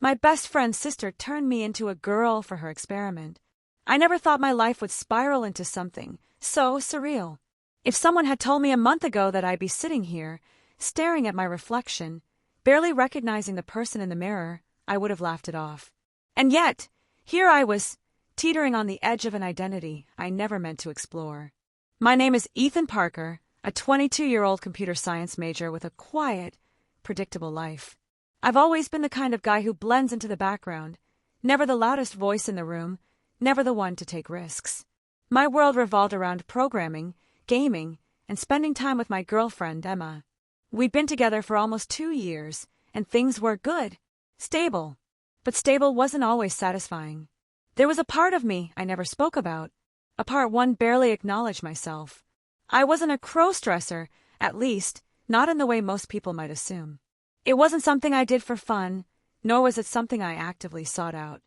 My best friend's sister turned me into a girl for her experiment. I never thought my life would spiral into something so surreal. If someone had told me a month ago that I'd be sitting here, staring at my reflection, barely recognizing the person in the mirror, I would have laughed it off. And yet, here I was, teetering on the edge of an identity I never meant to explore. My name is Ethan Parker, a 22-year-old computer science major with a quiet, predictable life. I've always been the kind of guy who blends into the background, never the loudest voice in the room, never the one to take risks. My world revolved around programming, gaming, and spending time with my girlfriend, Emma. We'd been together for almost 2 years, and things were good, stable. But stable wasn't always satisfying. There was a part of me I never spoke about, a part one barely acknowledged myself. I wasn't a crossdresser, at least, not in the way most people might assume. It wasn't something I did for fun, nor was it something I actively sought out.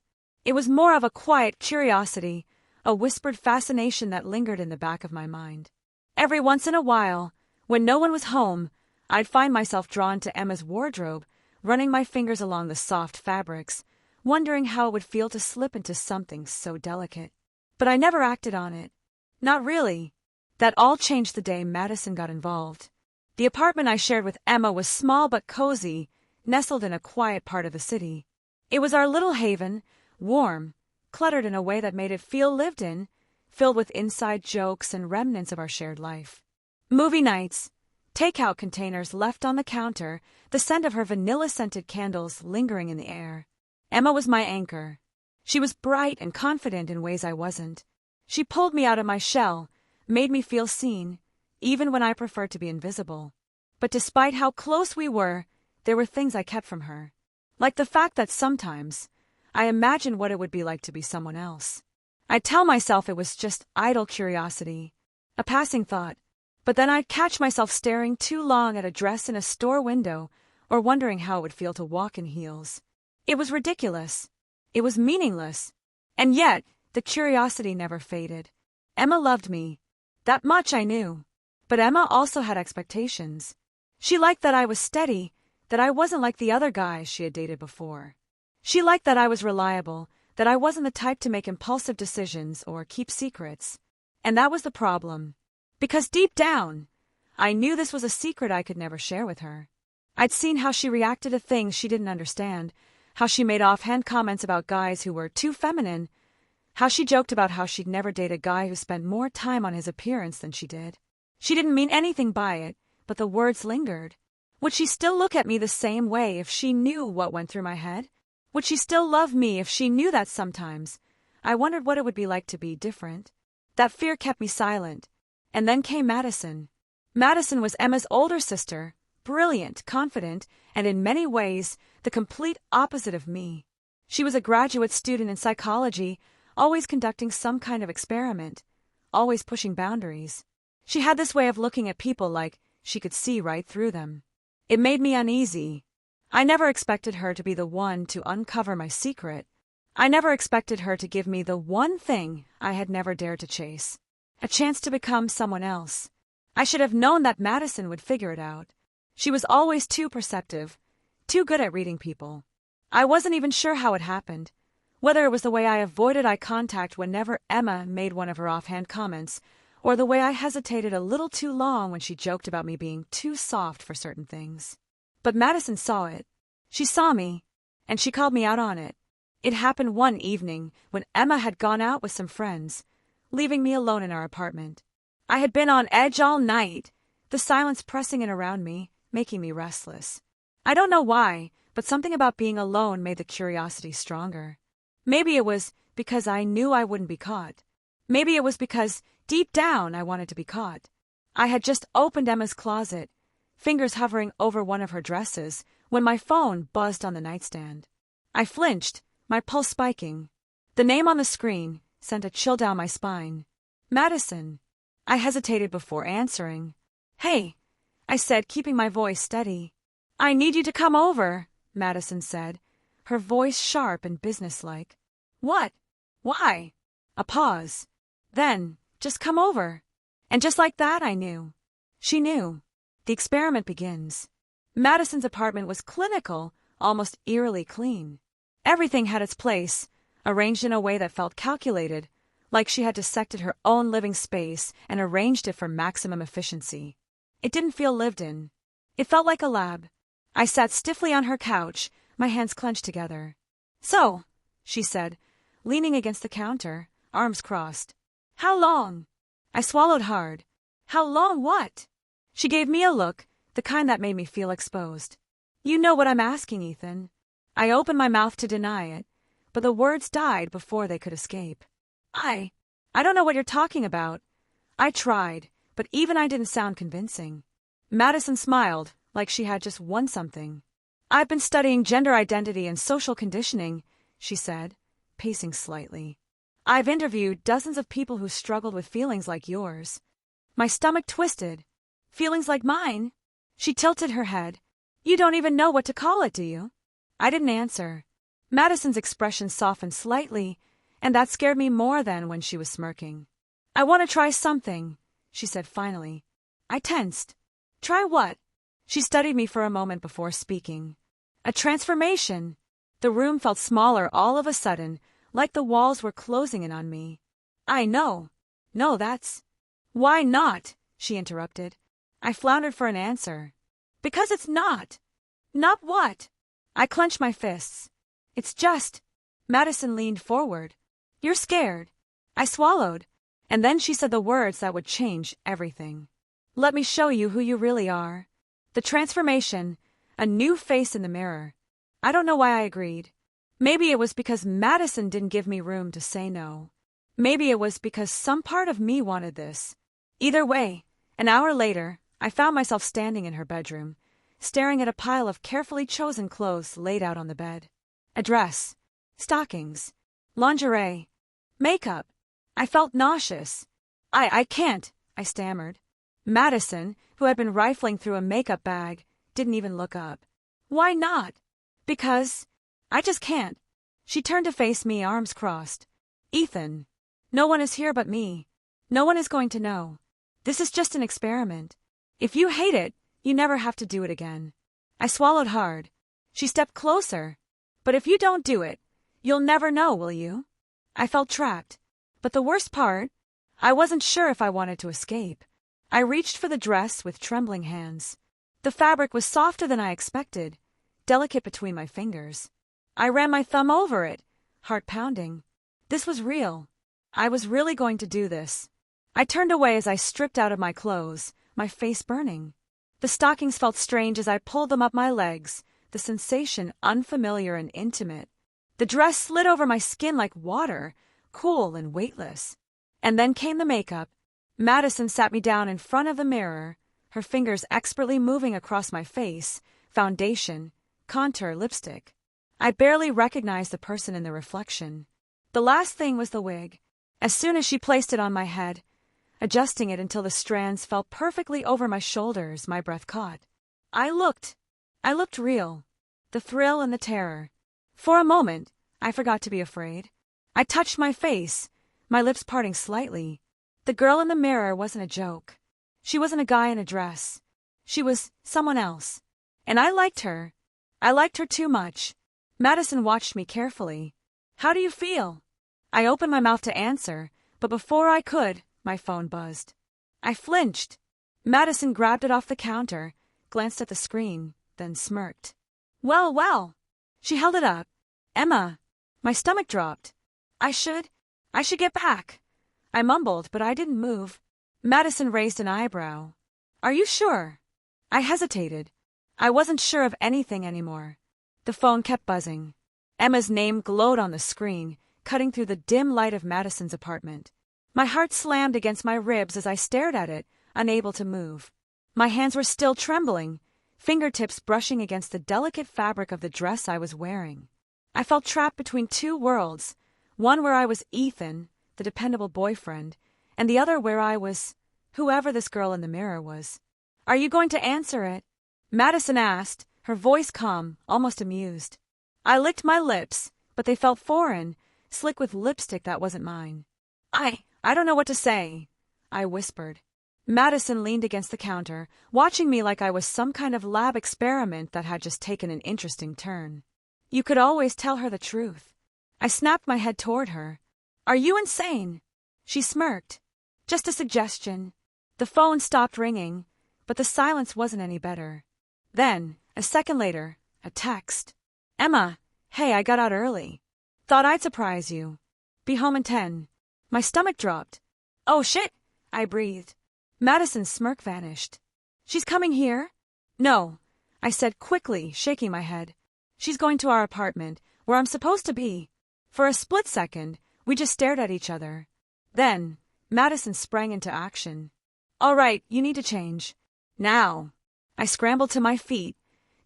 It was more of a quiet curiosity, a whispered fascination that lingered in the back of my mind. Every once in a while, when no one was home, I'd find myself drawn to Emma's wardrobe, running my fingers along the soft fabrics, wondering how it would feel to slip into something so delicate. But I never acted on it. Not really. That all changed the day Madison got involved. The apartment I shared with Emma was small but cozy, nestled in a quiet part of the city. It was our little haven, warm, cluttered in a way that made it feel lived in, filled with inside jokes and remnants of our shared life. Movie nights, takeout containers left on the counter, the scent of her vanilla-scented candles lingering in the air. Emma was my anchor. She was bright and confident in ways I wasn't. She pulled me out of my shell, made me feel seen, even when I preferred to be invisible. But despite how close we were, there were things I kept from her. Like the fact that sometimes I imagined what it would be like to be someone else. I'd tell myself it was just idle curiosity, a passing thought, but then I'd catch myself staring too long at a dress in a store window or wondering how it would feel to walk in heels. It was ridiculous. It was meaningless. And yet, the curiosity never faded. Emma loved me. That much I knew. But Emma also had expectations. She liked that I was steady, that I wasn't like the other guys she had dated before. She liked that I was reliable, that I wasn't the type to make impulsive decisions or keep secrets. And that was the problem. Because deep down, I knew this was a secret I could never share with her. I'd seen how she reacted to things she didn't understand, how she made offhand comments about guys who were too feminine, how she joked about how she'd never date a guy who spent more time on his appearance than she did. She didn't mean anything by it, but the words lingered. Would she still look at me the same way if she knew what went through my head? Would she still love me if she knew that sometimes? I wondered what it would be like to be different. That fear kept me silent. And then came Madison. Madison was Emma's older sister, brilliant, confident, and in many ways the complete opposite of me. She was a graduate student in psychology, always conducting some kind of experiment, always pushing boundaries. She had this way of looking at people like she could see right through them. It made me uneasy. I never expected her to be the one to uncover my secret. I never expected her to give me the one thing I had never dared to chase, a chance to become someone else. I should have known that Madison would figure it out. She was always too perceptive, too good at reading people. I wasn't even sure how it happened, whether it was the way I avoided eye contact whenever Emma made one of her offhand comments, or the way I hesitated a little too long when she joked about me being too soft for certain things. But Madison saw it. She saw me, and she called me out on it. It happened one evening when Emma had gone out with some friends, leaving me alone in our apartment. I had been on edge all night, the silence pressing in around me, making me restless. I don't know why, but something about being alone made the curiosity stronger. Maybe it was because I knew I wouldn't be caught. Maybe it was because, deep down, I wanted to be caught. I had just opened Emma's closet, fingers hovering over one of her dresses, when my phone buzzed on the nightstand. I flinched, my pulse spiking. The name on the screen sent a chill down my spine. Madison. I hesitated before answering. "Hey," I said, keeping my voice steady. "I need you to come over," Madison said, her voice sharp and businesslike. "What? Why?" A pause. Then, "Just come over." And just like that, I knew. She knew. The experiment begins. Madison's apartment was clinical, almost eerily clean. Everything had its place, arranged in a way that felt calculated, like she had dissected her own living space and arranged it for maximum efficiency. It didn't feel lived in. It felt like a lab. I sat stiffly on her couch, my hands clenched together. "So," she said, leaning against the counter, arms crossed. "How long?" I swallowed hard. "How long what?" She gave me a look, the kind that made me feel exposed. "You know what I'm asking, Ethan." I opened my mouth to deny it, but the words died before they could escape. I don't know what you're talking about." I tried, but even I didn't sound convincing. Madison smiled, like she had just won something. "I've been studying gender identity and social conditioning," she said, pacing slightly. "I've interviewed dozens of people who struggled with feelings like yours." My stomach twisted. "Feelings like mine?" She tilted her head. "You don't even know what to call it, do you?" I didn't answer. Madison's expression softened slightly, and that scared me more than when she was smirking. "I want to try something," she said finally. I tensed. "Try what?" She studied me for a moment before speaking. "A transformation." The room felt smaller all of a sudden, like the walls were closing in on me. "I know. No, that's—" "Why not?" she interrupted. I floundered for an answer. "Because it's not." "Not what?" I clenched my fists. "It's just—" Madison leaned forward. "You're scared." I swallowed, and then she said the words that would change everything. "Let me show you who you really are." The transformation, a new face in the mirror. I don't know why I agreed. Maybe it was because Madison didn't give me room to say no. Maybe it was because some part of me wanted this. Either way, an hour later, I found myself standing in her bedroom, staring at a pile of carefully chosen clothes laid out on the bed. A dress, stockings, lingerie, makeup. I felt nauseous. I can't," I stammered. Madison, who had been rifling through a makeup bag, didn't even look up. "Why not?" "Because I just can't." She turned to face me, arms crossed. "Ethan, no one is here but me. No one is going to know. This is just an experiment. If you hate it, you never have to do it again." I swallowed hard. She stepped closer. "But if you don't do it, you'll never know, will you?" I felt trapped. But the worst part, I wasn't sure if I wanted to escape. I reached for the dress with trembling hands. The fabric was softer than I expected, delicate between my fingers. I ran my thumb over it, heart pounding. This was real. I was really going to do this. I turned away as I stripped out of my clothes, my face burning. The stockings felt strange as I pulled them up my legs, the sensation unfamiliar and intimate. The dress slid over my skin like water, cool and weightless. And then came the makeup. Madison sat me down in front of the mirror, her fingers expertly moving across my face, foundation, contour, lipstick. I barely recognized the person in the reflection. The last thing was the wig. As soon as she placed it on my head, adjusting it until the strands fell perfectly over my shoulders, my breath caught. I looked real. The thrill and the terror. For a moment, I forgot to be afraid. I touched my face, my lips parting slightly. The girl in the mirror wasn't a joke. She wasn't a guy in a dress. She was someone else. And I liked her. I liked her too much. Madison watched me carefully. "How do you feel?" I opened my mouth to answer, but before I could, my phone buzzed. I flinched. Madison grabbed it off the counter, glanced at the screen, then smirked. "Well, well." She held it up. "Emma." My stomach dropped. I should get back." I mumbled, but I didn't move. Madison raised an eyebrow. "Are you sure?" I hesitated. I wasn't sure of anything anymore. The phone kept buzzing. Emma's name glowed on the screen, cutting through the dim light of Madison's apartment. My heart slammed against my ribs as I stared at it, unable to move. My hands were still trembling, fingertips brushing against the delicate fabric of the dress I was wearing. I felt trapped between two worlds, one where I was Ethan, the dependable boyfriend, and the other where I was whoever this girl in the mirror was. "Are you going to answer it?" Madison asked, her voice calm, almost amused. I licked my lips, but they felt foreign, slick with lipstick that wasn't mine. I don't know what to say," I whispered. Madison leaned against the counter, watching me like I was some kind of lab experiment that had just taken an interesting turn. You could always tell her the truth. I snapped my head toward her. Are you insane? She smirked. Just a suggestion. The phone stopped ringing, but the silence wasn't any better. Then, a second later, a text. Emma, hey, I got out early. Thought I'd surprise you. Be home in 10. My stomach dropped. Oh shit, I breathed. Madison's smirk vanished. She's coming here? No, I said quickly, shaking my head. She's going to our apartment, where I'm supposed to be. For a split second, we just stared at each other. Then, Madison sprang into action. All right, you need to change. Now. I scrambled to my feet,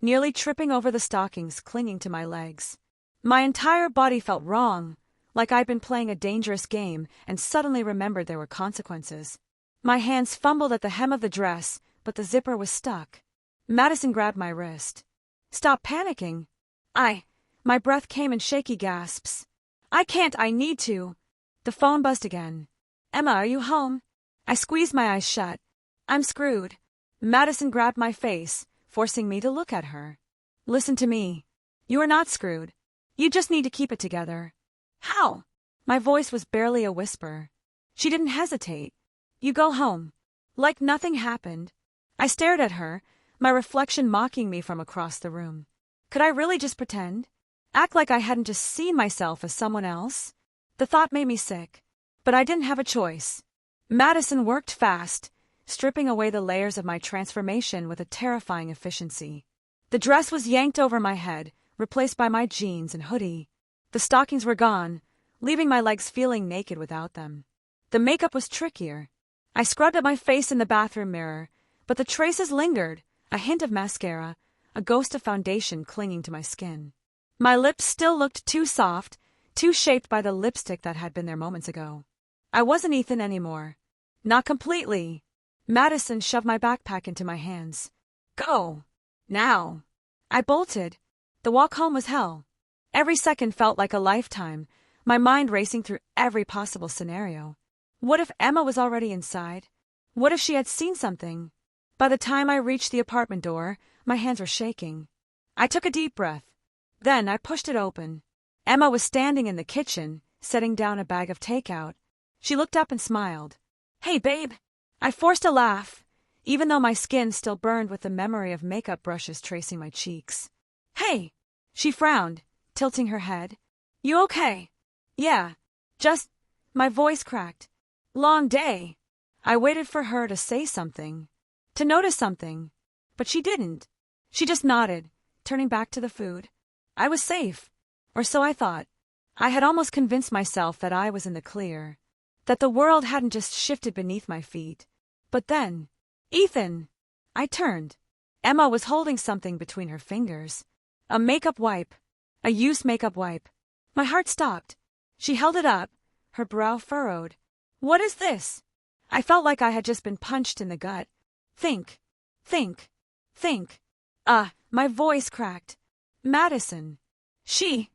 nearly tripping over the stockings clinging to my legs. My entire body felt wrong, like I'd been playing a dangerous game and suddenly remembered there were consequences. My hands fumbled at the hem of the dress, but the zipper was stuck. Madison grabbed my wrist. Stop panicking. My breath came in shaky gasps. I can't, I need to. The phone buzzed again. Emma, are you home? I squeezed my eyes shut. I'm screwed. Madison grabbed my face, forcing me to look at her. Listen to me. You are not screwed. You just need to keep it together. How? My voice was barely a whisper. She didn't hesitate. You go home. Like nothing happened. I stared at her, my reflection mocking me from across the room. Could I really just pretend? Act like I hadn't just seen myself as someone else? The thought made me sick. But I didn't have a choice. Madison worked fast, stripping away the layers of my transformation with a terrifying efficiency. The dress was yanked over my head, replaced by my jeans and hoodie. The stockings were gone, leaving my legs feeling naked without them. The makeup was trickier. I scrubbed at my face in the bathroom mirror, but the traces lingered, a hint of mascara, a ghost of foundation clinging to my skin. My lips still looked too soft, too shaped by the lipstick that had been there moments ago. I wasn't Ethan anymore. Not completely. Madison shoved my backpack into my hands. Go. Now. I bolted. The walk home was hell. Every second felt like a lifetime, my mind racing through every possible scenario. What if Emma was already inside? What if she had seen something? By the time I reached the apartment door, my hands were shaking. I took a deep breath. Then I pushed it open. Emma was standing in the kitchen, setting down a bag of takeout. She looked up and smiled. Hey, babe. I forced a laugh, even though my skin still burned with the memory of makeup brushes tracing my cheeks. Hey. She frowned, tilting her head. You okay? Yeah. Just... My voice cracked. Long day. I waited for her to say something, to notice something, but she didn't. She just nodded, turning back to the food. I was safe, or so I thought. I had almost convinced myself that I was in the clear, that the world hadn't just shifted beneath my feet. But then, Ethan! I turned. Emma was holding something between her fingers. A makeup wipe. A used makeup wipe. My heart stopped. She held it up, her brow furrowed. What is this? I felt like I had just been punched in the gut. Think. My voice cracked. Madison. She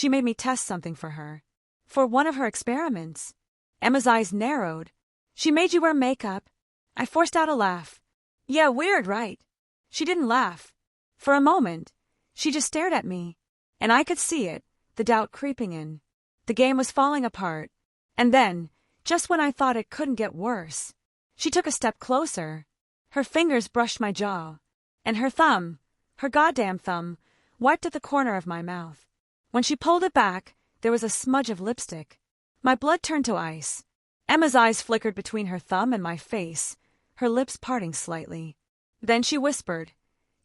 made me test something for her. For one of her experiments. Emma's eyes narrowed. She made you wear makeup. I forced out a laugh. Yeah, weird, right? She didn't laugh. For a moment, she just stared at me. And I could see it, the doubt creeping in. The game was falling apart. And then, just when I thought it couldn't get worse, she took a step closer. Her fingers brushed my jaw. And her thumb, her goddamn thumb, wiped at the corner of my mouth. When she pulled it back, there was a smudge of lipstick. My blood turned to ice. Emma's eyes flickered between her thumb and my face, her lips parting slightly. Then she whispered,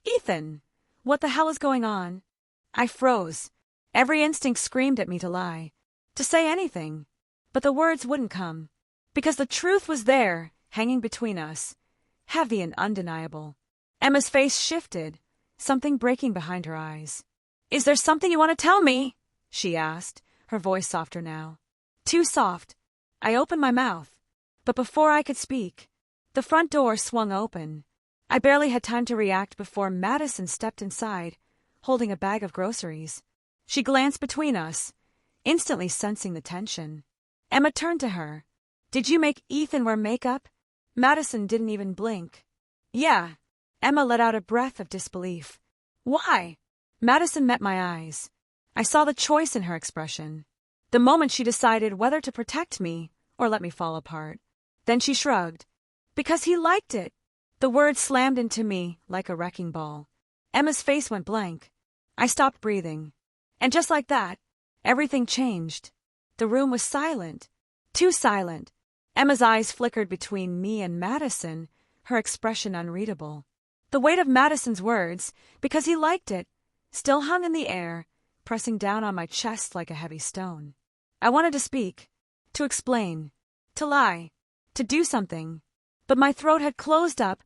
Ethan, what the hell is going on? I froze. Every instinct screamed at me to lie, to say anything. But the words wouldn't come, because the truth was there, hanging between us, heavy and undeniable. Emma's face shifted, something breaking behind her eyes. Is there something you want to tell me? She asked, her voice softer now. Too soft. I opened my mouth. But before I could speak, the front door swung open. I barely had time to react before Madison stepped inside, holding a bag of groceries. She glanced between us, instantly sensing the tension. Emma turned to her. Did you make Ethan wear makeup? Madison didn't even blink. Yeah. Emma let out a breath of disbelief. Why? Madison met my eyes. I saw the choice in her expression. The moment she decided whether to protect me or let me fall apart. Then she shrugged. Because he liked it. The word slammed into me like a wrecking ball. Emma's face went blank. I stopped breathing. And just like that, everything changed. The room was silent. Too silent. Emma's eyes flickered between me and Madison, her expression unreadable. The weight of Madison's words, because he liked it, still hung in the air, pressing down on my chest like a heavy stone. I wanted to speak, to explain, to lie, to do something. But my throat had closed up,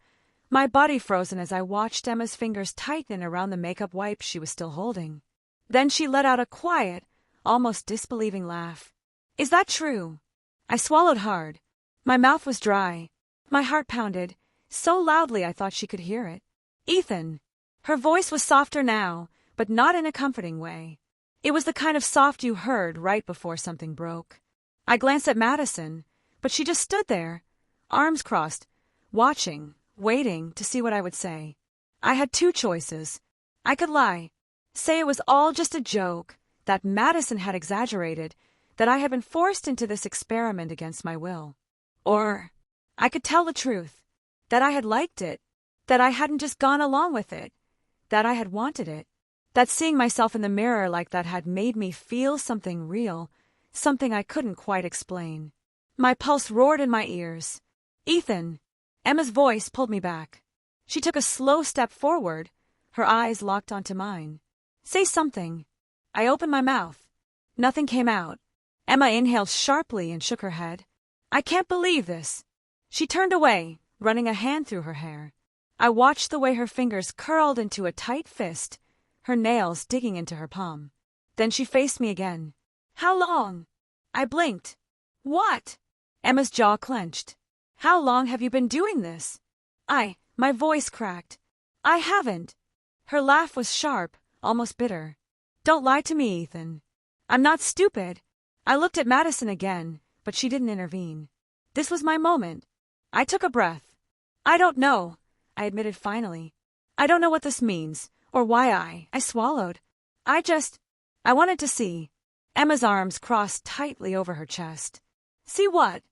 my body frozen as I watched Emma's fingers tighten around the makeup wipe she was still holding. Then she let out a quiet, almost disbelieving laugh. Is that true? I swallowed hard. My mouth was dry. My heart pounded, so loudly I thought she could hear it. Ethan. Her voice was softer now, but not in a comforting way. It was the kind of soft you heard right before something broke. I glanced at Madison, but she just stood there, arms crossed, watching, waiting to see what I would say. I had two choices. I could lie, say it was all just a joke, that Madison had exaggerated, that I had been forced into this experiment against my will. Or I could tell the truth, that I had liked it, that I hadn't just gone along with it, that I had wanted it, that seeing myself in the mirror like that had made me feel something real, something I couldn't quite explain. My pulse roared in my ears. Ethan. Emma's voice pulled me back. She took a slow step forward, her eyes locked onto mine. Say something. I opened my mouth. Nothing came out. Emma inhaled sharply and shook her head. I can't believe this. She turned away, running a hand through her hair. I watched the way her fingers curled into a tight fist, her nails digging into her palm. Then she faced me again. How long? I blinked. What? Emma's jaw clenched. How long have you been doing this? My voice cracked. I haven't. Her laugh was sharp, almost bitter. Don't lie to me, Ethan. I'm not stupid. I looked at Madison again, but she didn't intervene. This was my moment. I took a breath. I don't know, I admitted finally. I don't know what this means, or why I swallowed. I wanted to see. Emma's arms crossed tightly over her chest. See what?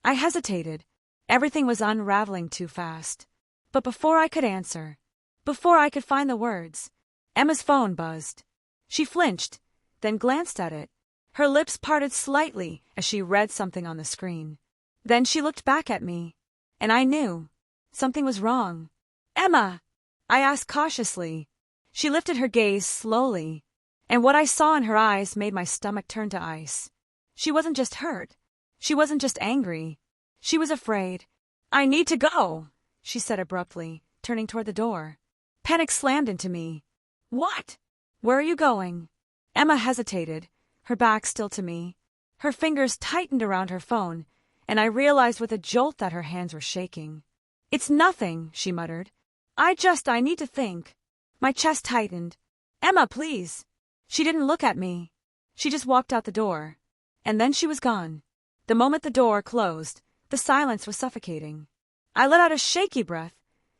I hesitated. Everything was unraveling too fast. But before I could answer, before I could find the words, Emma's phone buzzed. She flinched, then glanced at it. Her lips parted slightly as she read something on the screen. Then she looked back at me, and I knew something was wrong. Emma, I asked cautiously. She lifted her gaze slowly, and what I saw in her eyes made my stomach turn to ice. She wasn't just hurt. She wasn't just angry. She was afraid. I need to go, she said abruptly, turning toward the door. Panic slammed into me. What? Where are you going? Emma hesitated, her back still to me. Her fingers tightened around her phone, and I realized with a jolt that her hands were shaking. It's nothing, she muttered. I need to think. My chest tightened. Emma, please. She didn't look at me. She just walked out the door. And then she was gone. The moment the door closed, the silence was suffocating. I let out a shaky breath,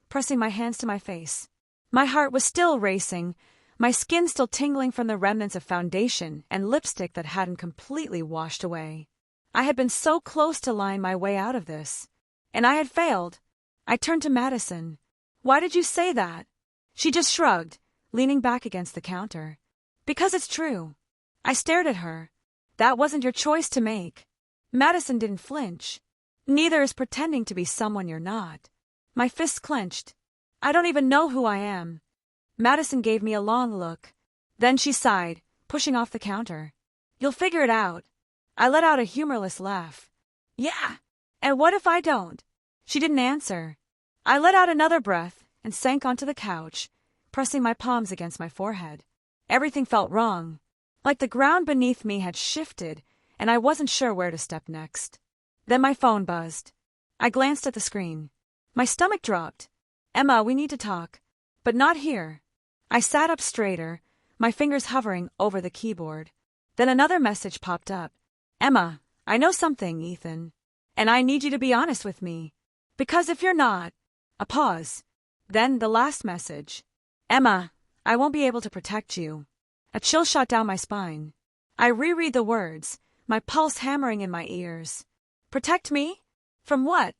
pressing my hands to my face. My heart was still racing, my skin still tingling from the remnants of foundation and lipstick that hadn't completely washed away. I had been so close to lying my way out of this. And I had failed. I turned to Madison. Why did you say that? She just shrugged, leaning back against the counter. Because it's true. I stared at her. That wasn't your choice to make. Madison didn't flinch. Neither is pretending to be someone you're not. My fists clenched. I don't even know who I am. Madison gave me a long look. Then she sighed, pushing off the counter. You'll figure it out. I let out a humorless laugh. Yeah, and what if I don't? She didn't answer. I let out another breath and sank onto the couch, pressing my palms against my forehead. Everything felt wrong, like the ground beneath me had shifted, and I wasn't sure where to step next. Then my phone buzzed. I glanced at the screen. My stomach dropped. Emma, we need to talk. But not here. I sat up straighter, my fingers hovering over the keyboard. Then another message popped up. Emma, I know something, Ethan. And I need you to be honest with me. Because if you're not... A pause. Then the last message. Emma, I won't be able to protect you. A chill shot down my spine. I reread the words, my pulse hammering in my ears. Protect me? From what?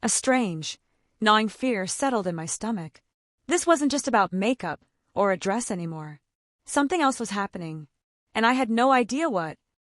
A strange, gnawing fear settled in my stomach. This wasn't just about makeup or a dress anymore. Something else was happening, and I had no idea what.